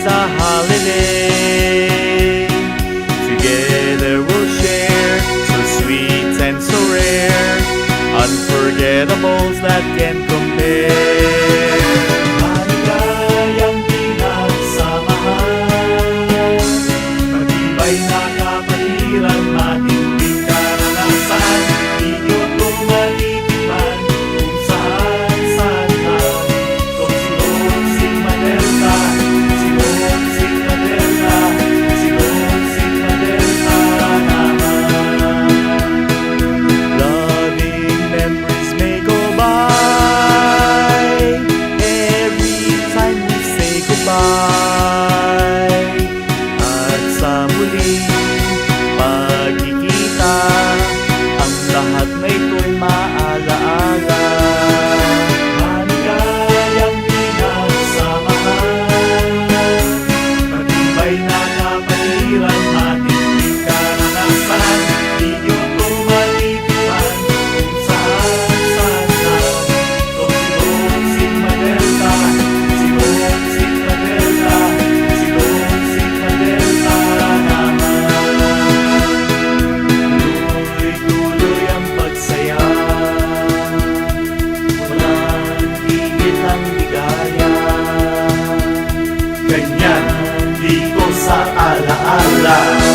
a holiday. Together we'll share, so sweet and so rare, unforgettables that can compare. Maligayang pinagsamahan, matibay na kapatiran, matinding karanasan, di nyo ito malitiman kung saan saan na. So silong Sigma Delta, silong Sigma Delta, silong Sigma Delta naman. Loving memories may go by every time we say goodbye. At sa muling pagkikita, ang lahat na ito'y maalaala. Maligayang pinagsamahan, matibay na kapatiran, matinding karanasan, di nyo ito malitiman kung saan saan na. So silong Sigma Delta, silong Sigma Delta, silong Sigma Delta naman. Tuloy-tuloy ang pagsaya, walang tigil ang ligaya. Ganyan dito sa alaala.